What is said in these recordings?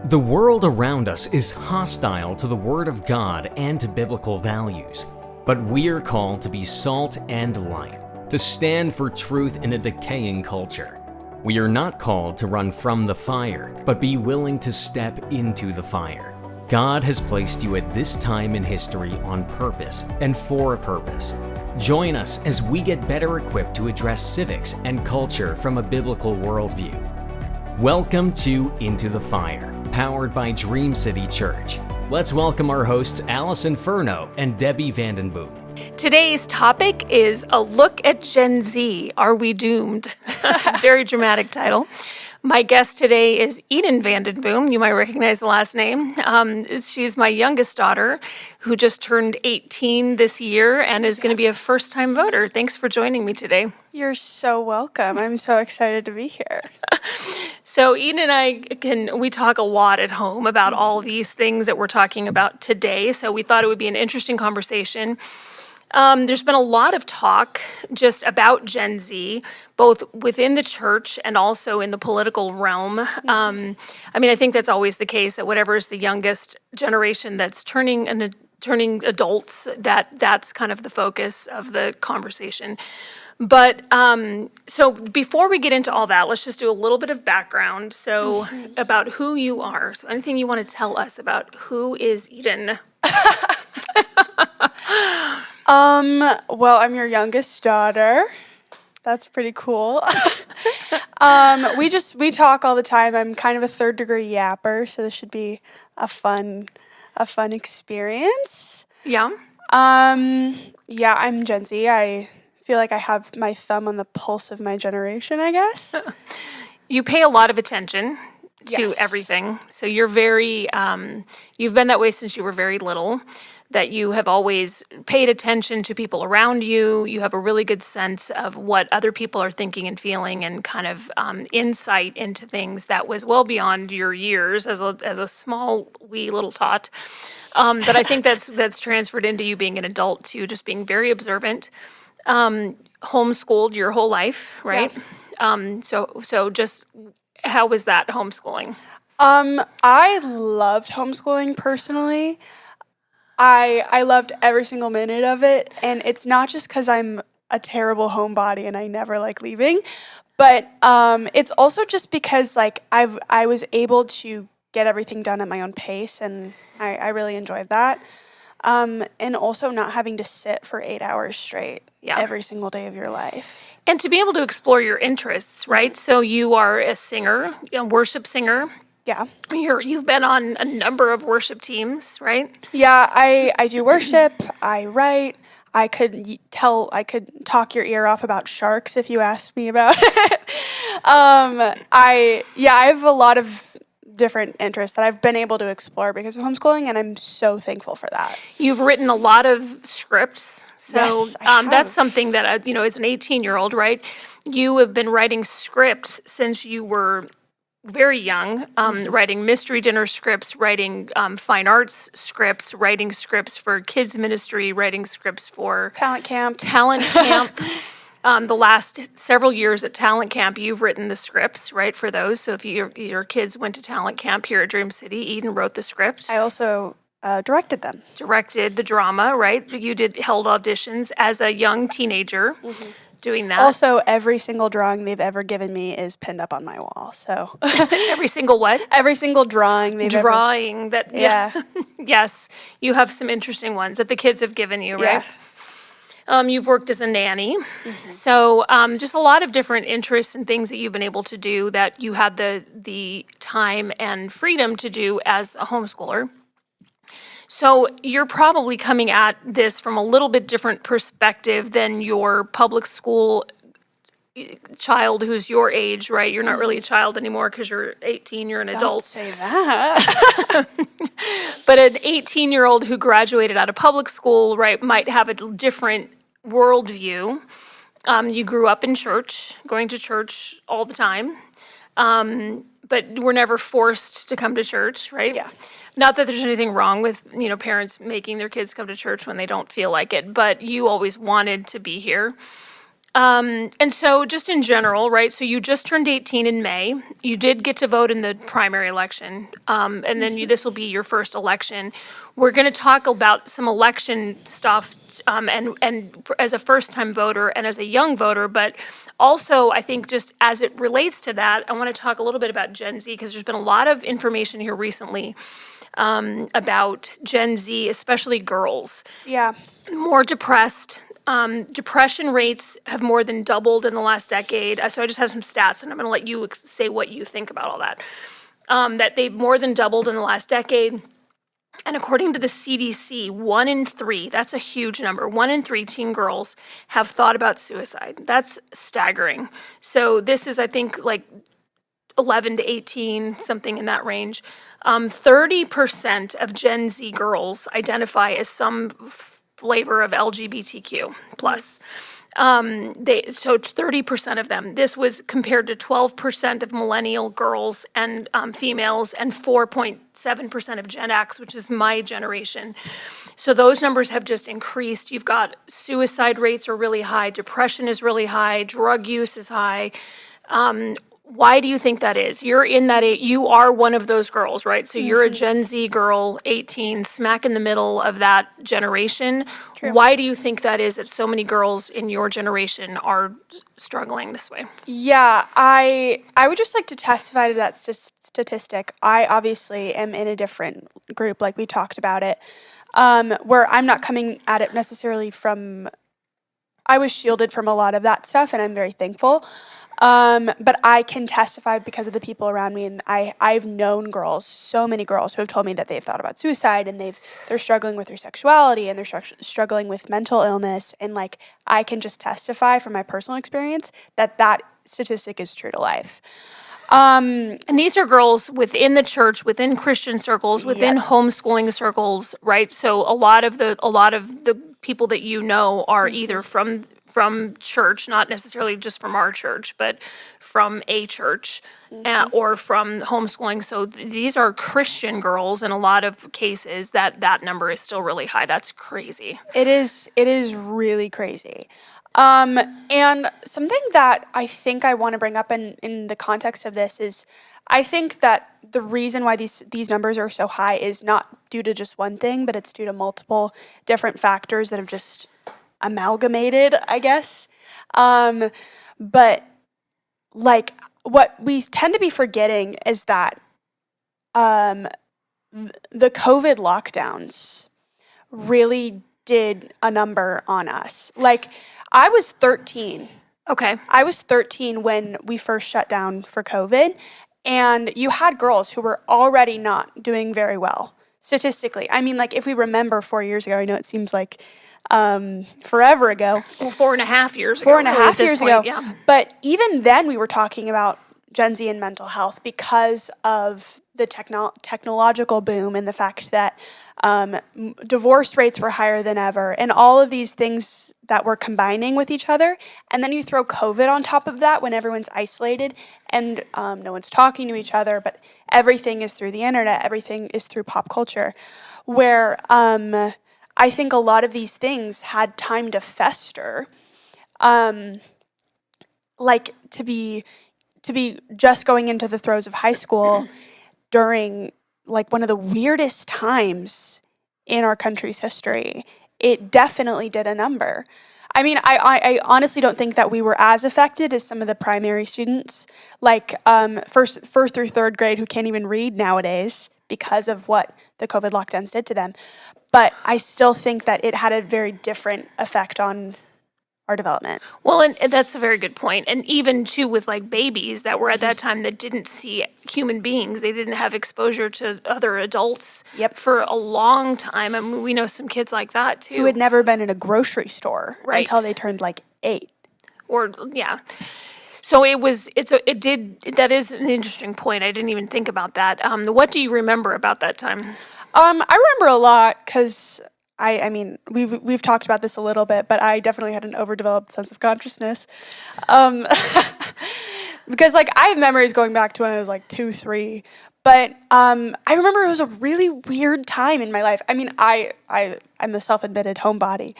The world around us is hostile to the Word of God and to biblical values, but we are called to be salt and light, to stand for truth in a decaying culture. We are not called to run from the fire, but be willing to step into the fire. God has placed you at this time in history on purpose and for a purpose. Join us as we get better equipped to address civics and culture from a biblical worldview. Welcome to Into the Fire, powered by Dream City Church. Let's welcome our hosts Allison Furno and Debi Vandenboom. Today's topic is a look at Gen Z. Are we doomed? Very dramatic title. My guest today is Eden Vandenboom. You might recognize the last name. She's my youngest daughter, who just turned 18 this year and is going to be a first-time voter. Thanks for joining me today. You're so welcome. I'm so excited to be here. So Eden and we talk a lot at home about all these things that we're talking about today. So we thought it would be an interesting conversation. There's been a lot of talk just about Gen Z, both within the church and also in the political realm. I think that's always the case, that whatever is the youngest generation that's turning adults, that's kind of the focus of the conversation. But so before we get into all that, let's just do a little bit of background. So about who you are. So anything you want to tell us about who is Eden? Well, I'm your youngest daughter. That's pretty cool. We talk all the time. I'm kind of a third degree yapper, so this should be a fun experience. Yeah. Yeah, I'm Gen Z. I feel like I have my thumb on the pulse of my generation, I guess. You pay a lot of attention to Yes. everything. So you're very, you've been that way since you were very little, that you have always paid attention to people around you. You have a really good sense of what other people are thinking and feeling, and kind of insight into things that was well beyond your years as a small, wee little tot. But I think that's transferred into you being an adult too, just being very observant. Homeschooled your whole life, right? Yeah. So just how was that homeschooling? I loved homeschooling personally. I loved every single minute of it, and it's not just because I'm a terrible homebody and I never like leaving, but it's also just because I was able to get everything done at my own pace, and I really enjoyed that. And also not having to sit for 8 hours straight every single day of your life. And to be able to explore your interests, right? So you are a singer, a worship singer. Yeah. You've been on a number of worship teams, right? Yeah, I do worship, I write, I could talk your ear off about sharks if you asked me about it. I have a lot of different interests that I've been able to explore because of homeschooling, and I'm so thankful for that. You've written a lot of scripts. So Yes, I have. That's something that, as an 18-year-old, right? You have been writing scripts since you were very young, writing mystery dinner scripts, writing fine arts scripts, writing scripts for kids ministry, writing scripts for Talent camp. The last several years at Talent Camp, you've written the scripts, right, for those. So if your kids went to Talent Camp here at Dream City, Eden wrote the script. I also directed them. Directed the drama, right? You held auditions as a young teenager doing that. Also, every single drawing they've ever given me is pinned up on my wall. So Every single what? every single drawing they've Drawing that. Yeah. Yes, you have some interesting ones that the kids have given you, right? You've worked as a nanny. So just a lot of different interests and things that you've been able to do that you had the time and freedom to do as a homeschooler. So you're probably coming at this from a little bit different perspective than your public school child who's your age, right? You're not really a child anymore because you're 18, you're an adult. Don't say that. But an 18-year-old who graduated out of public school, right, might have a different worldview. You grew up in church, going to church all the time, but were never forced to come to church, right? Yeah. Not that there's anything wrong with, parents making their kids come to church when they don't feel like it, but you always wanted to be here. And so just in general, right? So you just turned 18 in May. You did get to vote in the primary election. And then this will be your first election. We're going to talk about some election stuff and as a first-time voter and as a young voter, but also I think just as it relates to that, I want to talk a little bit about Gen Z because there's been a lot of information here recently about Gen Z, especially girls. Yeah. More depressed. Depression rates have more than doubled in the last decade. So I just have some stats, and I'm going to let you say what you think about all that. That they've more than doubled in the last decade. And according to the CDC, 1 in 3, that's a huge number, 1 in 3 teen girls have thought about suicide. That's staggering. So this is, I think, like 11 to 18, something in that range. 30% of Gen Z girls identify as some flavor of LGBTQ plus. So 30% of them. This was compared to 12% of millennial girls and females and 4.7% of Gen X, which is my generation. So those numbers have just increased. You've got suicide rates are really high, depression is really high, drug use is high. Why do you think that is? You're in that, you are one of those girls, right? So you're a Gen Z girl, 18, smack in the middle of that generation. True. Why do you think that is that so many girls in your generation are struggling this way? Yeah, I would just like to testify to that statistic. I obviously am in a different group, like we talked about it, where I'm not coming at it necessarily from, I was shielded from a lot of that stuff, and I'm very thankful. But I can testify because of the people around me, and I've known girls, so many girls who have told me that they've thought about suicide, and they're struggling with their sexuality, and they're struggling with mental illness, and like I can just testify from my personal experience that statistic is true to life. And these are girls within the church, within Christian circles, within homeschooling circles, right? So a lot of the people that you know are either from church, not necessarily just from our church, but from a church or from homeschooling. So these are Christian girls in a lot of cases. That number is still really high. That's crazy. It is really crazy. And something that I think I want to bring up in the context of this is I think that the reason why these numbers are so high is not due to just one thing, but it's due to multiple different factors that have just amalgamated, I guess. But like what we tend to be forgetting is that the COVID lockdowns really did a number on us. Like I was 13. Okay. I was 13 when we first shut down for COVID, and you had girls who were already not doing very well statistically. I mean, like if we remember 4 years ago, I know it seems like forever ago. Well, 4.5 years ago. 4.5 years ago. Yeah. But even then we were talking about Gen Z and mental health because of the technological boom and the fact that divorce rates were higher than ever and all of these things that were combining with each other. And then you throw COVID on top of that when everyone's isolated and no one's talking to each other, but everything is through the internet, everything is through pop culture, where I think a lot of these things had time to fester, like to be just going into the throes of high school during like one of the weirdest times in our country's history. It definitely did a number. I mean, I honestly don't think that we were as affected as some of the primary students, like first through third grade who can't even read nowadays because of what the COVID lockdowns did to them. But I still think that it had a very different effect on our development. Well, and that's a very good point. And even too with like babies that were at that time that didn't see human beings, they didn't have exposure to other adults for a long time. I mean, we know some kids like that too. Who had never been in a grocery store until they turned like 8. Or yeah. So that is an interesting point. I didn't even think about that. What do you remember about that time? I remember a lot because I mean, we've talked about this a little bit, but I definitely had an overdeveloped sense of consciousness. Because like I have memories going back to when I was like 2, 3, But I remember it was a really weird time in my life. I mean, I'm a self-admitted homebody,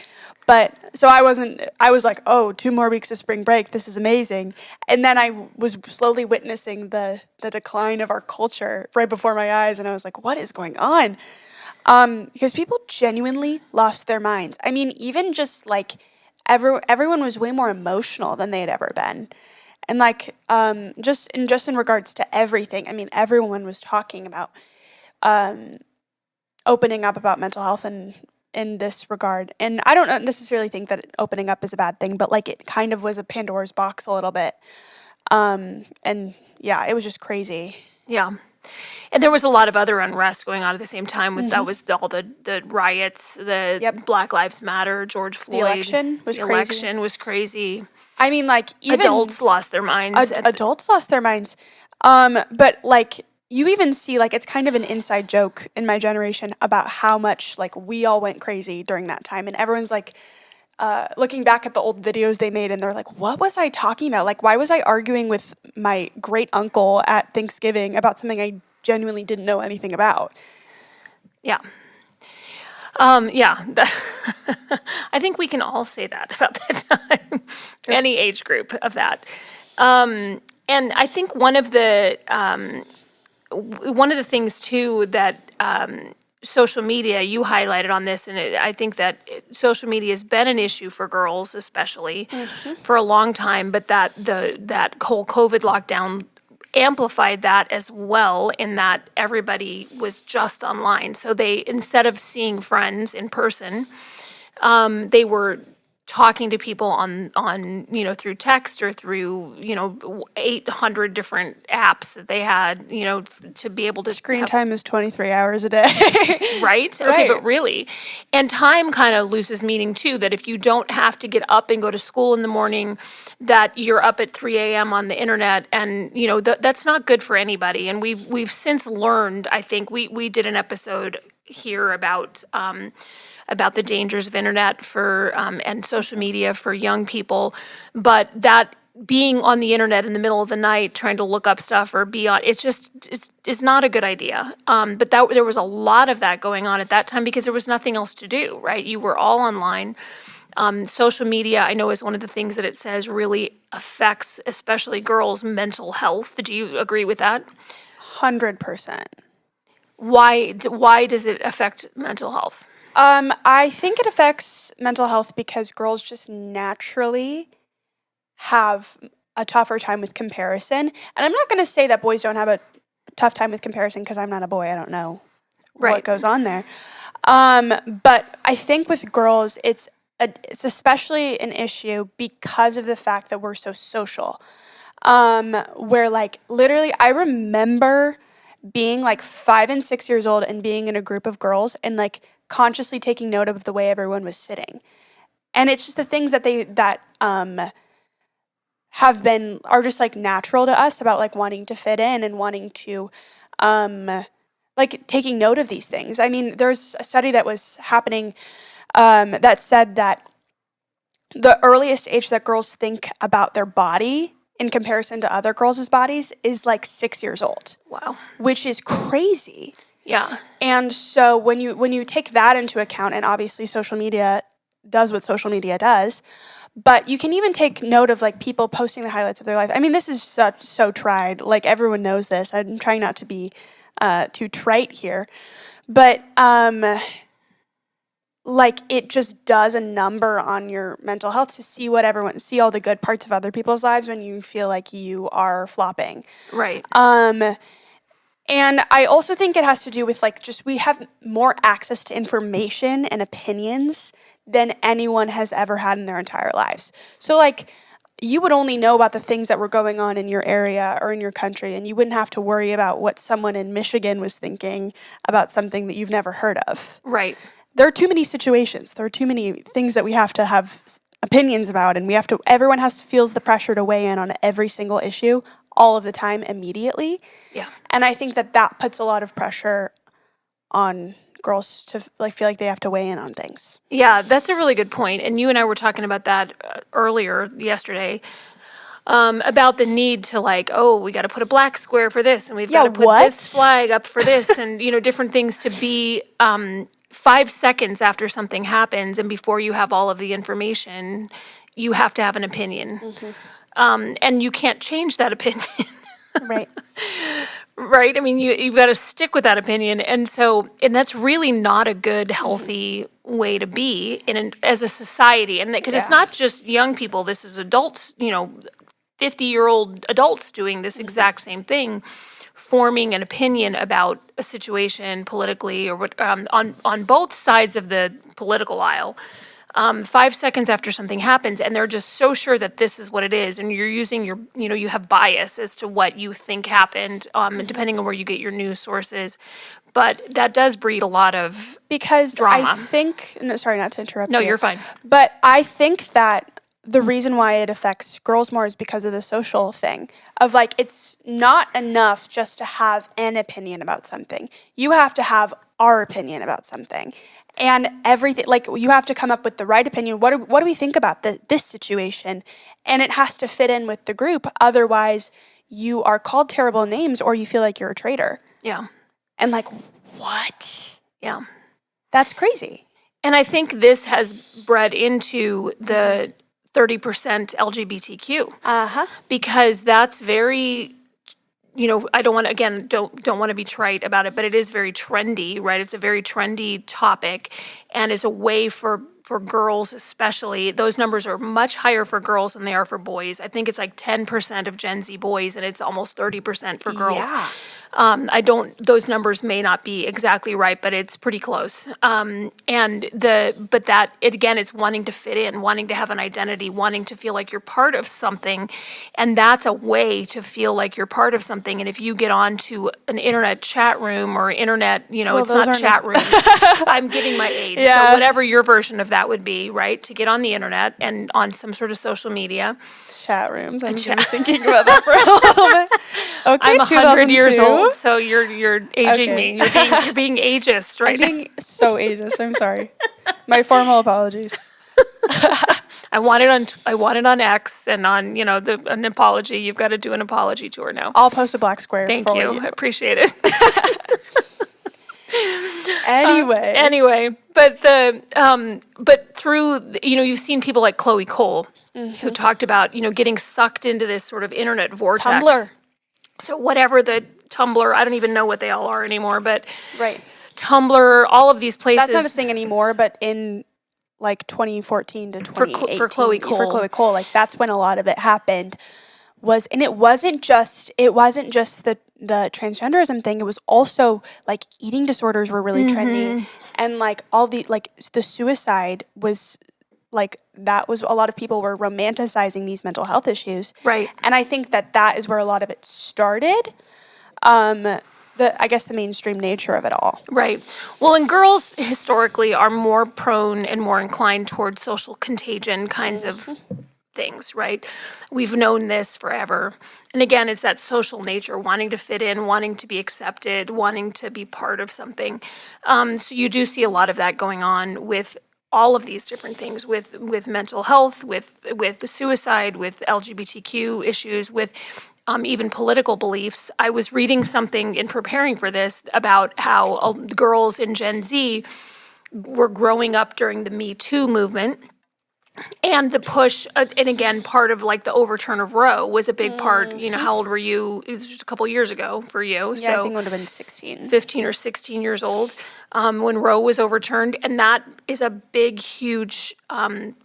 but so I was like, oh, 2 more weeks of spring break. This is amazing. And then I was slowly witnessing the decline of our culture right before my eyes. And I was like, what is going on? Because people genuinely lost their minds. I mean, even just like everyone was way more emotional than they had ever been. And like just in regards to everything, I mean, everyone was talking about opening up about mental health and in this regard. And I don't necessarily think that opening up is a bad thing, but like it kind of was a Pandora's box a little bit. And yeah, it was just crazy. Yeah. And there was a lot of other unrest going on at the same time with that was all the riots, the Black Lives Matter, George Floyd. The election was crazy. I mean, like, even adults lost their minds. Adults lost their minds. But like, you even see, like, it's kind of an inside joke in my generation about how much like we all went crazy during that time, and everyone's like looking back at the old videos they made, and they're like, what was I talking about? Like, why was I arguing with my great uncle at Thanksgiving about something I genuinely didn't know anything about? Yeah. I think we can all say that about that time, any age group of that. And I think one of the things too that social media, you highlighted on this, and I think that social media has been an issue for girls, especially for a long time, but that whole COVID lockdown amplified that as well, in that everybody was just online. So they, instead of seeing friends in person, they were talking to people on through text or through 800 different apps that they had to be able to screen time is 23 hours a day. Right? Okay, but really, and time kind of loses meaning too, that if you don't have to get up and go to school in the morning, that you're up at 3 a.m. on the internet, and that's not good for anybody. And we've since learned, I think we did an episode here about the dangers of internet for and social media for young people, but that being on the internet in the middle of the night trying to look up stuff or be on, it's not a good idea. But there was a lot of that going on at that time because there was nothing else to do, right? You were all online. Social media, I know, is one of the things that it says really affects, especially girls' mental health. Do you agree with that? 100%. Why does it affect mental health? I think it affects mental health because girls just naturally have a tougher time with comparison. And I'm not going to say that boys don't have a tough time with comparison because I'm not a boy. I don't know what goes on there. But I think with girls, it's especially an issue because of the fact that we're so social. Where like literally I remember being like 5 and 6 years old and being in a group of girls and like consciously taking note of the way everyone was sitting. And it's just the things that are just like natural to us about like wanting to fit in and wanting to like taking note of these things. I mean, there's a study that was happening that said that the earliest age that girls think about their body in comparison to other girls' bodies is like 6 years old. Wow. Which is crazy. Yeah. And so when you take that into account, and obviously social media does what social media does, but you can even take note of like people posting the highlights of their life. I mean, this is so tried. Like everyone knows this. I'm trying not to be too trite here, but like it just does a number on your mental health to see see all the good parts of other people's lives when you feel like you are flopping. Right. And I also think it has to do with like just we have more access to information and opinions than anyone has ever had in their entire lives. So like you would only know about the things that were going on in your area or in your country, and you wouldn't have to worry about what someone in Michigan was thinking about something that you've never heard of. Right. There are too many situations. There are too many things that we have to have opinions about, and everyone feels the pressure to weigh in on every single issue all of the time immediately. Yeah. And I think that puts a lot of pressure on girls to like feel like they have to weigh in on things. Yeah, that's a really good point. And you and I were talking about that earlier yesterday. about the need to like, oh, we got to put a black square for this, and we've got to put what? this flag up for this, and different things to be 5 seconds after something happens, and before you have all of the information, you have to have an opinion, and you can't change that opinion. Right. Right? I mean, you've got to stick with that opinion. And that's really not a good, healthy way to be as a society. And because it's not just young people, this is adults, 50-year-old adults doing this exact same thing, forming an opinion about a situation politically or on both sides of the political aisle. 5 seconds after something happens, and they're just so sure that this is what it is, and you're using you have bias as to what you think happened, depending on where you get your news sources. But that does breed a lot of drama. I think, sorry, not to interrupt No, you. you're fine. But I think that the reason why it affects girls more is because of the social thing of like, it's not enough just to have an opinion about something. You have to have our opinion about something. And everything, like you have to come up with the right opinion. What do we think about this situation? And it has to fit in with the group. Otherwise, you are called terrible names or you feel like you're a traitor. Yeah. And like, what? Yeah. That's crazy. And I think this has bred into the 30% LGBTQ. Because that's very... I don't want to, again, don't want to be trite about it, but it is very trendy, right? It's a very trendy topic, and it's a way for girls especially. Those numbers are much higher for girls than they are for boys. I think it's like 10% of Gen Z boys, and it's almost 30% for girls. Yeah. Those numbers may not be exactly right, but it's pretty close. It's wanting to fit in, wanting to have an identity, wanting to feel like you're part of something. And that's a way to feel like you're part of something. And if you get onto an internet chat room or internet, it's not chat room. I'm giving my age. Yeah. So whatever your version of that would be, right? To get on the internet and on some sort of social media. Chat rooms. I'm been thinking about that for a little bit. Okay, I'm 100 years 2002. old, so you're aging me. You're being ageist right I'm being so ageist. I'm sorry. My formal apologies. I want it on X and on an apology. You've got to do an apology tour now. I'll post a black square. Thank you. I appreciate it. Anyway, but through you've seen people like Chloe Cole who talked about getting sucked into this sort of internet vortex. Tumblr. So whatever the Tumblr, I don't even know what they all are anymore, but right. Tumblr, all of these places. That's not a thing anymore, but in like 2014 to 2018 for Chloe Cole, like that's when a lot of it happened. And it wasn't just the transgenderism thing. It was also like eating disorders were really trendy, and like all the the suicide was like that was a lot of people were romanticizing these mental health issues. Right. And I think that is where a lot of it started. I guess the mainstream nature of it all. Right. Well, and girls historically are more prone and more inclined towards social contagion kinds of things, right? We've known this forever. And again, it's that social nature, wanting to fit in, wanting to be accepted, wanting to be part of something. So you do see a lot of that going on with all of these different things, with mental health, with the suicide, with LGBTQ issues, with even political beliefs. I was reading something in preparing for this about how girls in Gen Z were growing up during the Me Too movement. And the push, and again, part of like the overturn of Roe was a big part. How old were you? It was just a couple years ago for you. Yeah, so I think it would have been 16. 15 or 16 years old when Roe was overturned. And that is a big, huge,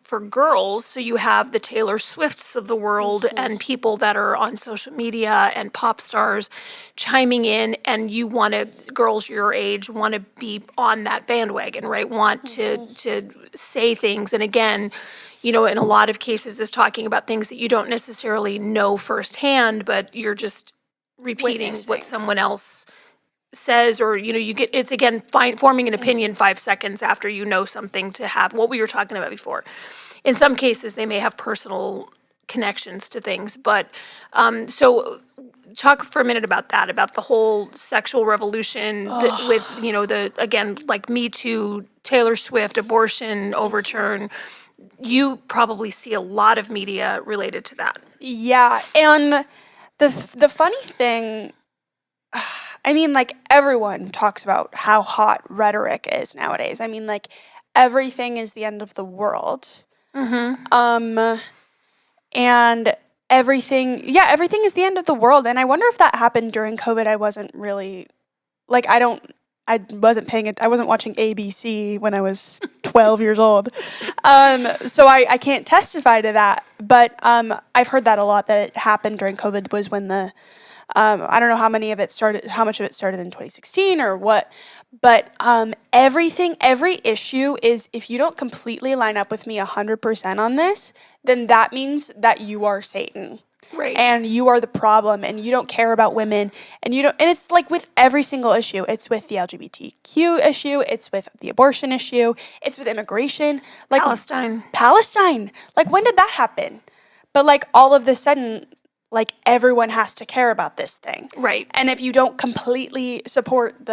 for girls. So you have the Taylor Swifts of the world and people that are on social media and pop stars chiming in, and girls your age want to be on that bandwagon, right? Want to say things. And again, in a lot of cases is talking about things that you don't necessarily know firsthand, but you're just repeating what someone else says, or it's again forming an opinion 5 seconds after you know something to have what we were talking about before. In some cases, they may have personal connections to things, but so talk for a minute about that, about the whole sexual revolution with the again like Me Too, Taylor Swift, abortion overturn. you probably see a lot of media related to that. Yeah, and the funny thing, I mean, like, everyone talks about how hot rhetoric is nowadays. I mean, like, everything is the end of the world. And everything is the end of the world. And I wonder if that happened during COVID. I wasn't really, like, I wasn't watching ABC when I was 12 years old. So I can't testify to that. But I've heard that a lot, that it happened during COVID was when I don't know how much of it started in 2016 or what, but every issue is, if you don't completely line up with me 100% on this, then that means that you are Satan. Right. And you are the problem, and you don't care about women, and it's like with every single issue. It's with the LGBTQ issue, it's with the abortion issue, it's with immigration. Like Palestine. Like, when did that happen? But like, all of a sudden, like, everyone has to care about this thing. Right. And if you don't completely support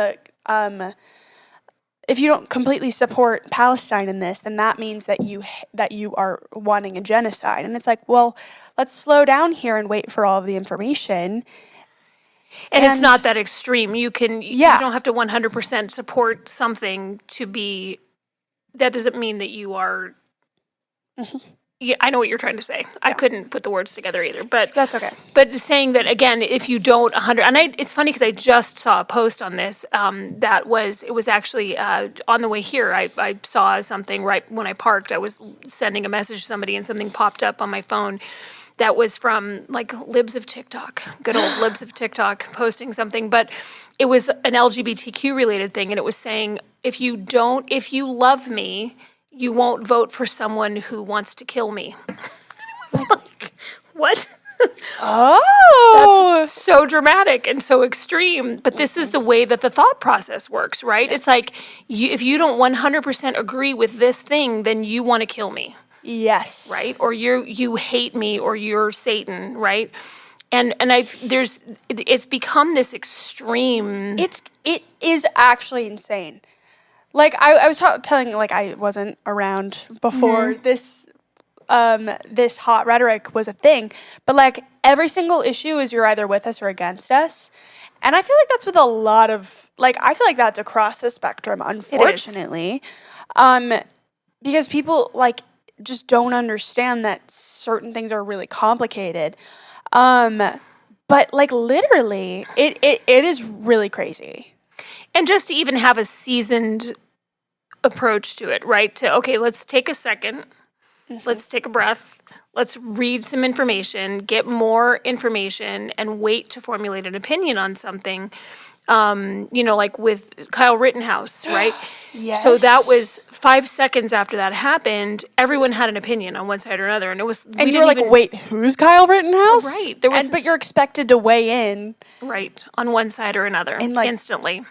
Palestine in this, then that means that you are wanting a genocide. And it's like, well, let's slow down here and wait for all of the information. And it's not that extreme. You don't have to 100% support something to be, that doesn't mean that you are, yeah, I know what you're trying to say. Yeah. I couldn't put the words together either, but that's okay. But saying that, again, if you don't 100, and it's funny because I just saw a post on this. It was actually on the way here. I saw something right when I parked. I was sending a message to somebody, and something popped up on my phone that was from like libs of TikTok, good old libs of TikTok, posting something. But it was an LGBTQ related thing, and it was saying, if you love me, you won't vote for someone who wants to kill me. And it was like, what? Oh. That's so dramatic and so extreme. But this is the way that the thought process works, right? It's like, if you don't 100% agree with this thing, then you want to kill me. Yes. Right? Or you hate me, or you're Satan, right? And it's become this extreme. It is actually insane. Like, I was telling, like, I wasn't around before this hot rhetoric was a thing, but like, every single issue is you're either with us or against us. And I feel like that's with a lot of, like, I feel like that's across the spectrum, unfortunately. Because people, like, just don't understand that certain things are really complicated. But like, literally, it is really crazy. And just to even have a seasoned approach to it, right? Okay, let's take a second. Let's take a breath. Let's read some information, get more information, and wait to formulate an opinion on something. Like with Kyle Rittenhouse, right? Yes. So that was 5 seconds after that happened, everyone had an opinion on one side or another. And it was, and you're like, wait, who's Kyle Rittenhouse? Right. But you're expected to weigh in. Right. On one side or another. And like, instantly.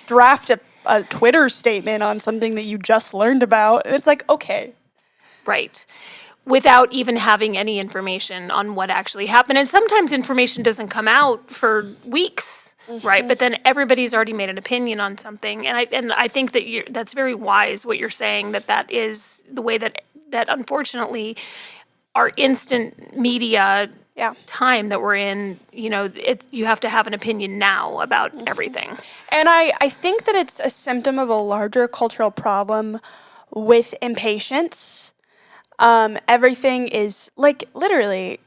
Draft a Twitter statement on something that you just learned about. And it's like, okay. Right. Without even having any information on what actually happened. And sometimes information doesn't come out for weeks, right? But then everybody's already made an opinion on something. And I think that that's very wise what you're saying, that is the way that unfortunately our instant media time that we're in, you have to have an opinion now about everything. And I think that it's a symptom of a larger cultural problem with impatience. Everything is, like, literally,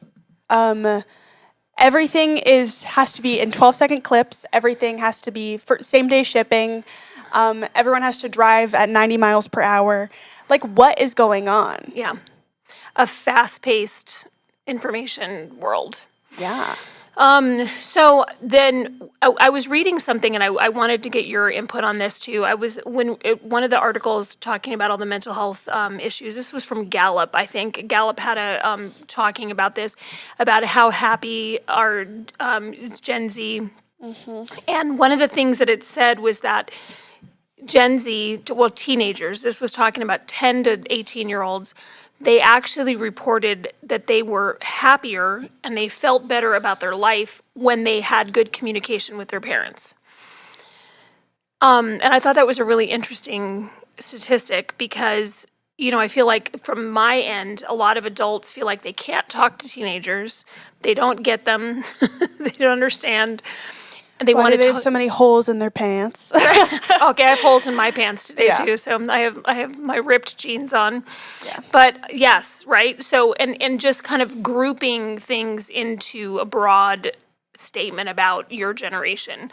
everything has to be in 12-second clips. Everything has to be for same-day shipping. Everyone has to drive at 90 miles per hour. Like, what is going on? Yeah. A fast-paced information world. Yeah. So then I was reading something, and I wanted to get your input on this too. One of the articles talking about all the mental health issues. This was from Gallup, I think. Gallup had a talking about this, about how happy our Gen Z. And one of the things that it said was that Gen Z, well, teenagers. This was talking about 10 to 18-year-olds. They actually reported that they were happier and they felt better about their life when they had good communication with their parents. And I thought that was a really interesting statistic because, I feel like from my end, a lot of adults feel like they can't talk to teenagers. They don't get them. They don't understand. And they Why want do to they have so many holes in their pants? Okay, I have holes in my pants today Yeah. too, so I have my ripped jeans on. Yeah. But yes, right? So and just kind of grouping things into a broad statement about your generation.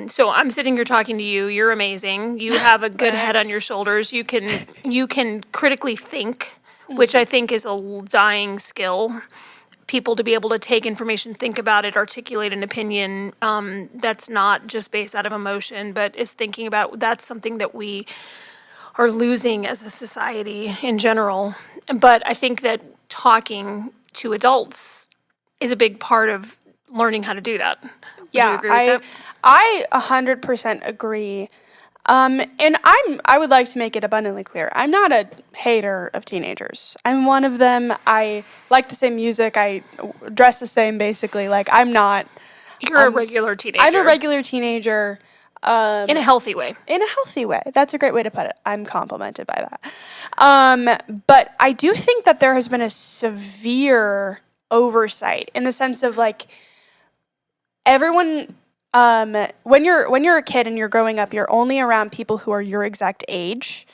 So I'm sitting here talking to you. You're amazing. You have a good head on Thanks. your shoulders. You can critically think, which I think is a dying skill. People to be able to take information, think about it, articulate an opinion that's not just based out of emotion, but is thinking about. That's something that we are losing as a society in general. But I think that talking to adults is a big part of learning how to do that. Would you agree with that? I 100% agree. And I would like to make it abundantly clear. I'm not a hater of teenagers. I'm one of them. I like the same music. I dress the same, basically. Like, I'm not. You're a regular teenager. I'm a regular teenager. In a healthy way. In a healthy way. That's a great way to put it. I'm complimented by that. But I do think that there has been a severe oversight in the sense of, like, everyone, when you're a kid and you're growing up, you're only around people who are your exact age.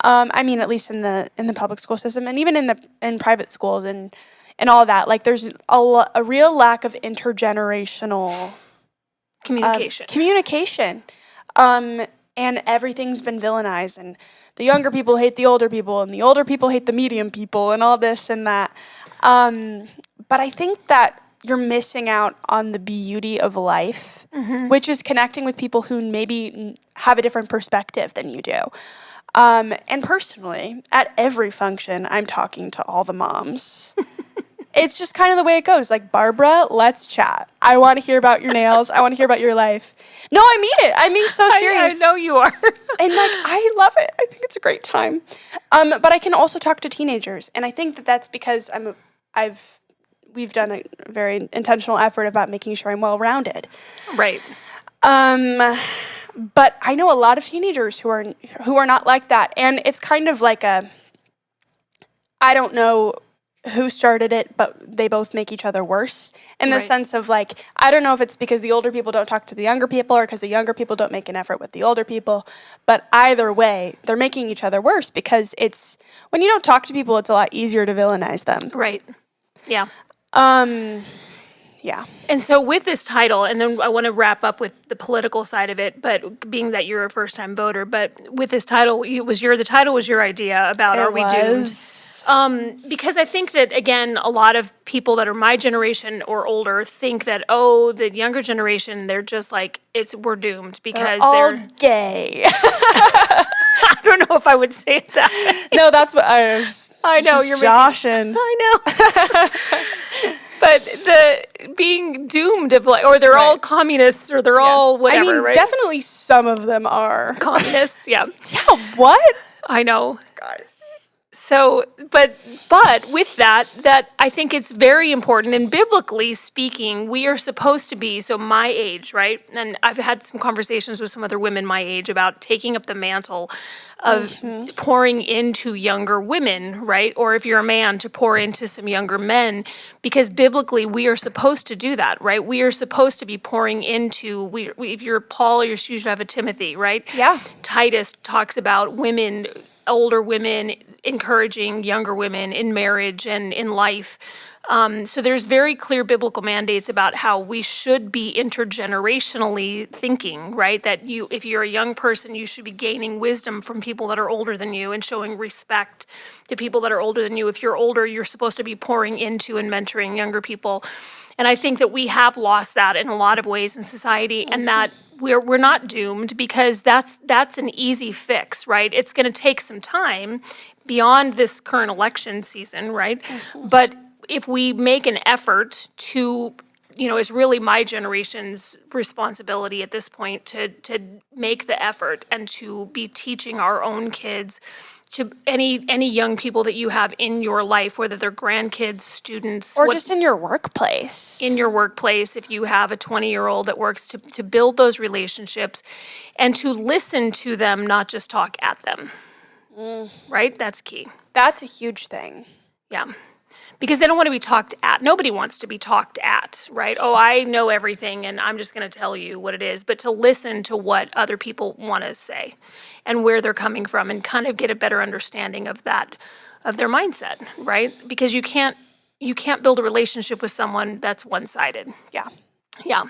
I mean, at least in the public school system, and even in private schools and all that. Like, there's a real lack of intergenerational Communication. And everything's been villainized, and the younger people hate the older people, and the older people hate the medium people, and all this and that. But I think that you're missing out on the beauty of life, which is connecting with people who maybe have a different perspective than you do. And personally, at every function, I'm talking to all the moms. It's just kind of the way it goes. Like, Barbara, let's chat. I want to hear about your nails. I want to hear about your life. No, I mean it. I'm being so serious. I know you are. And, like, I love it. I think it's a great time. But I can also talk to teenagers, and I think that that's because we've done a very intentional effort about making sure I'm well-rounded. Right. But I know a lot of teenagers who are not like that, and it's kind of like I don't know who started it, but they both make each other worse in the sense of, like, I don't know if it's because the older people don't talk to the younger people or because the younger people don't make an effort with the older people, but either way, they're making each other worse because when you don't talk to people, it's a lot easier to villainize them. Right. Yeah. Yeah. And so with this title, and then I want to wrap up with the political side of it, but being that you're a first-time voter, but with this title, the title was your idea about Are We Doomed? Because I think that, again, a lot of people that are my generation or older think that, the younger generation, they're just like, we're doomed because they're gay. I don't know if I would say that. No, that's what I know, you're joshing. I know. But the being doomed of, like, or they're all communists, or they're all whatever, I mean, right? definitely some of them are. Communists, yeah. Yeah, what? I know. Guys. So, but with that I think it's very important, and biblically speaking, we are supposed to be, so my age, right? And I've had some conversations with some other women my age about taking up the mantle of pouring into younger women, right? Or if you're a man, to pour into some younger men, because biblically we are supposed to do that, right? We are supposed to be pouring into, if you're Paul, you should have a Timothy, right? Yeah. Titus talks about women, older women encouraging younger women in marriage and in life. So there's very clear biblical mandates about how we should be intergenerationally thinking, right? That if you're a young person, you should be gaining wisdom from people that are older than you and showing respect to people that are older than you. If you're older, you're supposed to be pouring into and mentoring younger people. And I think that we have lost that in a lot of ways in society, and that we're not doomed because that's an easy fix, right? It's going to take some time beyond this current election season, right? But if we make an effort to, it's really my generation's responsibility at this point to make the effort and to be teaching our own kids, to any young people that you have in your life, whether they're grandkids, students, or just in your workplace. In your workplace, if you have a 20-year-old that works, to build those relationships and to listen to them, not just talk at them. right? That's key. That's a huge thing. Yeah. Because they don't want to be talked at. Nobody wants to be talked at, right? Oh, I know everything and I'm just going to tell you what it is. But to listen to what other people want to say and where they're coming from and kind of get a better understanding of that, of their mindset, right? Because you can't build a relationship with someone that's one-sided. Yeah. Yeah.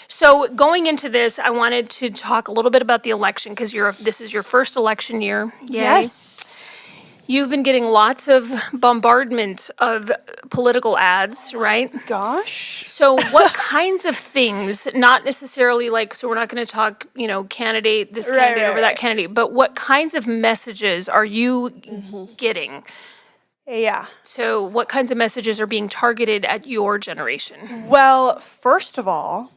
So going into this, I wanted to talk a little bit about the election because this is your first election year. Yay. Yes. You've been getting lots of bombardment of political ads, right? Gosh. So what kinds of things, not necessarily like, so we're not going to talk, candidate, this candidate over that candidate, but what kinds of messages are you getting? Yeah. So what kinds of messages are being targeted at your generation? Well, first of all,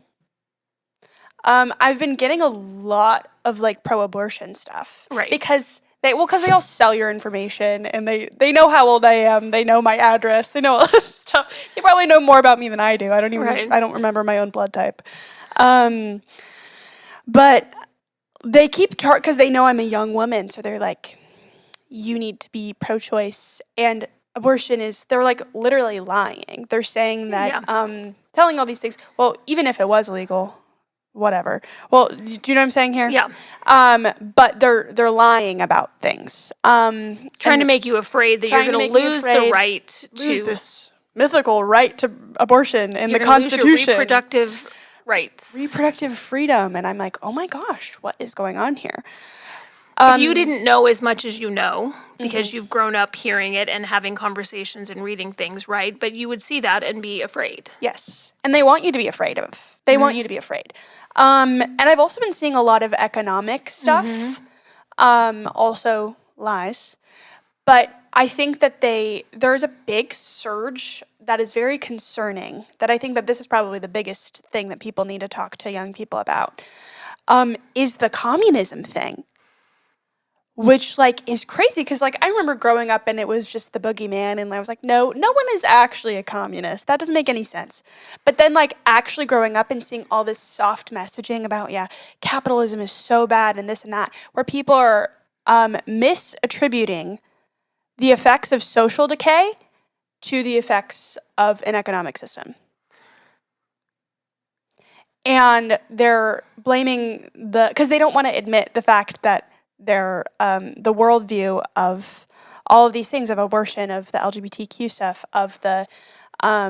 I've been getting a lot of like pro-abortion stuff. Right. Because they all sell your information and they know how old I am. They know my address. They know all this stuff. They probably know more about me than I do. I don't remember my own blood type. But they keep because they know I'm a young woman. So they're like, you need to be pro-choice. And abortion they're like literally lying. They're saying that, telling all these things. Well, even if it was illegal, whatever. Well, do you know what I'm saying here? Yeah. But they're lying about things. Trying to make you afraid that you're going to lose the right to lose this mythical right to abortion in the Constitution. Lose your reproductive rights. Reproductive freedom. And I'm like, oh my gosh, what is going on here? If you didn't know as much as you know, because you've grown up hearing it and having conversations and reading things, right? But you would see that and be afraid. Yes. And they want you to be afraid of. They want you to be afraid. And I've also been seeing a lot of economic stuff, also lies. But I think that there's a big surge that is very concerning, that I think that this is probably the biggest thing that people need to talk to young people about, is the communism thing. Which, is crazy, because, I remember growing up and it was just the boogeyman, and I was like, no one is actually a communist. That doesn't make any sense. But then, actually growing up and seeing all this soft messaging about, capitalism is so bad and this and that, where people are misattributing the effects of social decay to the effects of an economic system. And they're blaming because they don't want to admit the fact that the worldview of all of these things, of abortion, of the LGBTQ stuff, of the all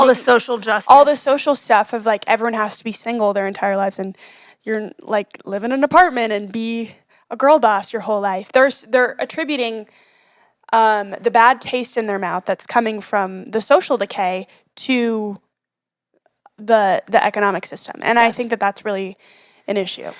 the social justice, all the social stuff of everyone has to be single their entire lives, and you're live in an apartment and be a girl boss your whole life. They're attributing the bad taste in their mouth that's coming from the social decay to the economic system, and I think that that's really an issue.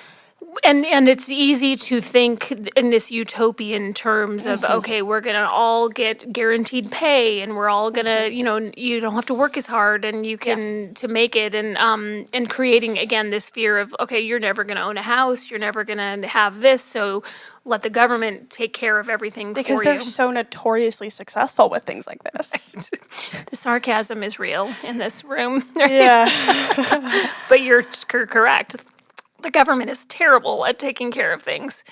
And it's easy to think in this utopian terms of, okay, we're going to all get guaranteed pay, and we're all going to, you don't have to work as hard, and you can to make it, and creating, again, this fear of, okay, you're never going to own a house, you're never going to have this, so let the government take care of everything for you. Because they're so notoriously successful with things like this. The sarcasm is real in this room. Right? Yeah. But you're correct. The government is terrible at taking care of things.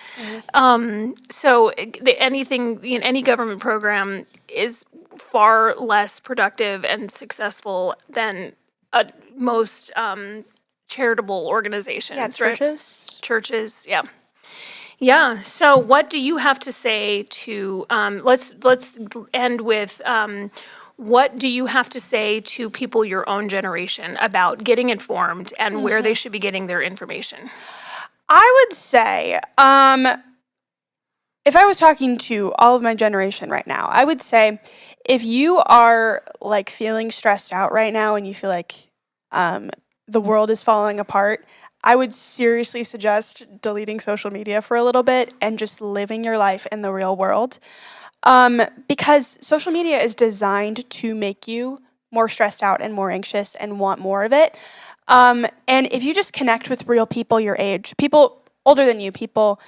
So any government program is far less productive and successful than most charitable organizations. Yeah, churches. Right? Churches, yeah. Yeah, so what do you have to say to, let's end with, what do you have to say to people your own generation about getting informed and where they should be getting their information? I would say, if I was talking to all of my generation right now, I would say if you are feeling stressed out right now and you feel like the world is falling apart, I would seriously suggest deleting social media for a little bit and just living your life in the real world. Because social media is designed to make you more stressed out and more anxious and want more of it. And if you just connect with real people your age, people older than you, people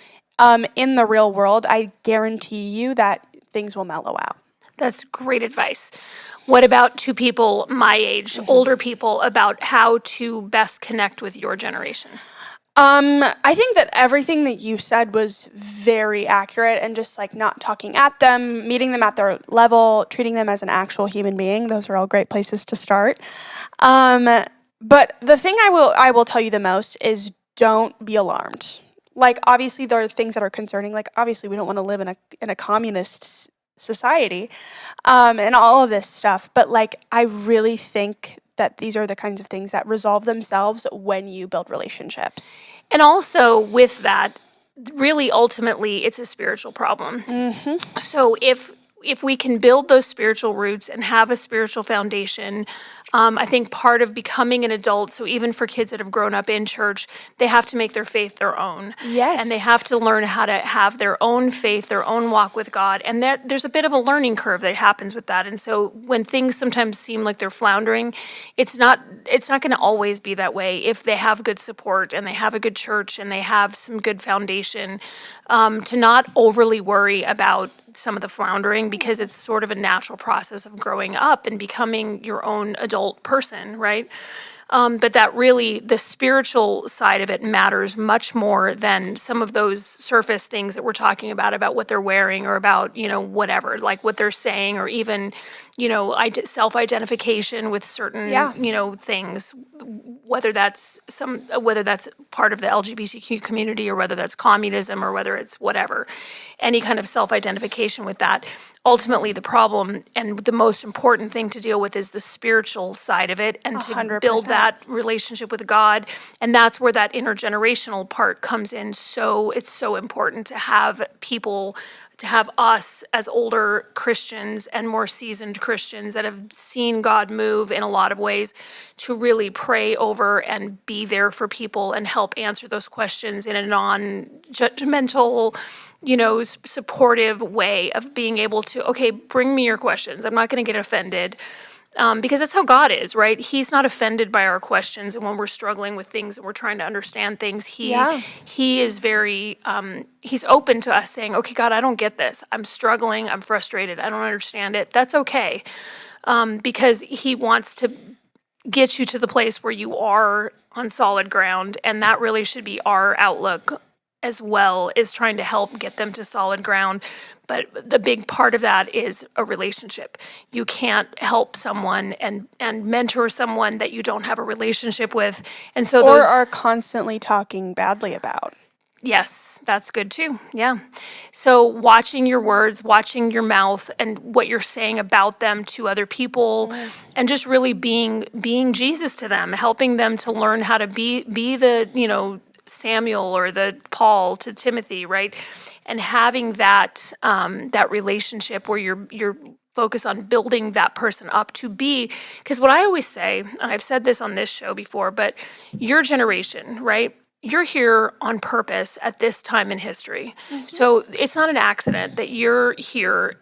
in the real world, I guarantee you that things will mellow out. That's great advice. What about to people my age, older people, about how to best connect with your generation? I think that everything that you said was very accurate, and just like not talking at them, meeting them at their level, treating them as an actual human being. Those are all great places to start. But the thing I will tell you the most is don't be alarmed. Like, obviously there are things that are concerning. Like, obviously we don't want to live in a communist society, and all of this stuff. But like, I really think that these are the kinds of things that resolve themselves when you build relationships. And also with that, really ultimately it's a spiritual problem. So if we can build those spiritual roots and have a spiritual foundation, I think part of becoming an adult, so even for kids that have grown up in church, they have to make their faith their own. Yes. And they have to learn how to have their own faith, their own walk with God. And that there's a bit of a learning curve that happens with that. And so when things sometimes seem like they're floundering, it's not going to always be that way if they have good support and they have a good church and they have some good foundation, to not overly worry about some of the floundering, because it's sort of a natural process of growing up and becoming your own adult person, right? But that really, the spiritual side of it matters much more than some of those surface things that we're talking about what they're wearing or about, whatever, like what they're saying, or even, self-identification with certain, things, whether that's part of the LGBTQ community or whether that's communism or whether it's whatever, any kind of self-identification with that. Ultimately, the problem and the most important thing to deal with is the spiritual side of it, and to 100%. build that relationship with God. And that's where that intergenerational part comes in. So it's so important to have people, to have us as older Christians and more seasoned Christians that have seen God move in a lot of ways, to really pray over and be there for people and help answer those questions in a non-judgmental, supportive way of being able to, okay, bring me your questions. I'm not going to get offended. Because that's how God is, right? He's not offended by our questions, and when we're struggling with things and we're trying to understand things, he is very, he's open to us saying, okay, God, I don't get this. I'm struggling. I'm frustrated. I don't understand it. That's okay, because he wants to get you to the place where you are on solid ground, and that really should be our outlook as well, is trying to help get them to solid ground. But the big part of that is a relationship. You can't help someone and mentor someone that you don't have a relationship with. And so or are constantly talking badly about. Yes, that's good too. Yeah. So watching your words, watching your mouth and what you're saying about them to other people, and just really being Jesus to them, helping them to learn how to be the, Samuel or the Paul to Timothy, right? And having that that relationship where you're focused on building that person up to be, because what I always say, and I've said this on this show before, but your generation, right? You're here on purpose at this time in history. So it's not an accident that you're here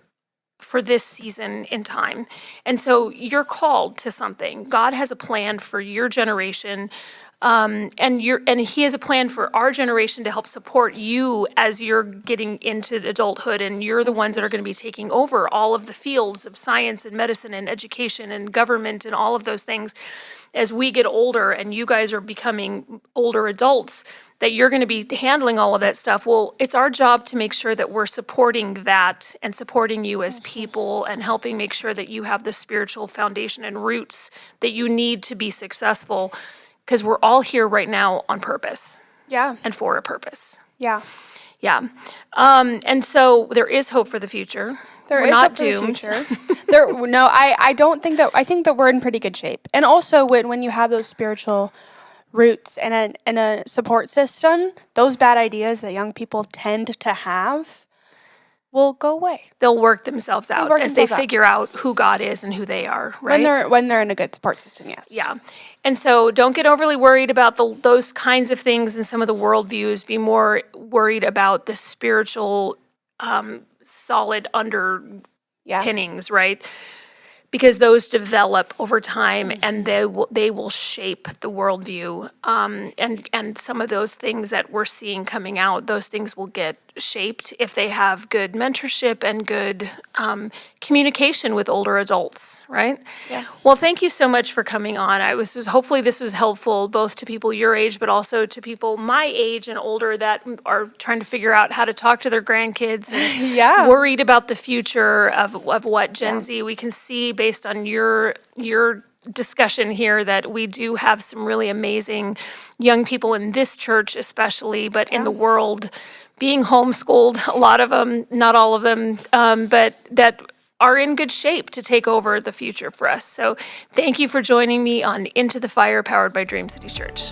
for this season in time. And so you're called to something. God has a plan for your generation. And he has a plan for our generation to help support you as you're getting into adulthood, and you're the ones that are going to be taking over all of the fields of science and medicine and education and government and all of those things as we get older and you guys are becoming older adults, that you're going to be handling all of that stuff. Well, it's our job to make sure that we're supporting that and supporting you as people and helping make sure that you have the spiritual foundation and roots that you need to be successful. Because we're all here right now on purpose. Yeah. And for a purpose. Yeah. Yeah. And so there is hope for the future. We're is not hope doomed. for the future. I don't think that, I think that we're in pretty good shape. And also when you have those spiritual roots and a support system, those bad ideas that young people tend to have will go away. They'll work themselves out as they figure out who God is and who they are, right? When they're in a good support system, yes. Yeah. And so don't get overly worried about those kinds of things and some of the worldviews. Be more worried about the spiritual, solid underpinnings, right? because those develop over time, and they will shape the worldview. And some of those things that we're seeing coming out, those things will get shaped if they have good mentorship and good communication with older adults, right? Yeah. Well, thank you so much for coming on. Hopefully this was helpful both to people your age, but also to people my age and older that are trying to figure out how to talk to their grandkids and Yeah. worried about the future of what Gen Z. We can see based on your discussion here that we do have some really amazing young people in this church especially, but in the world being homeschooled, a lot of them, not all of them, but that are in good shape to take over the future for us. So thank you for joining me on Into the Fire, powered by Dream City Church.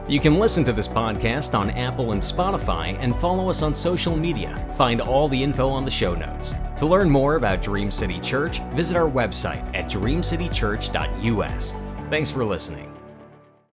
You can listen to this podcast on Apple and Spotify and follow us on social media. Find all the info on the show notes. To learn more about Dream City Church, visit our website at dreamcitychurch.us. Thanks for listening.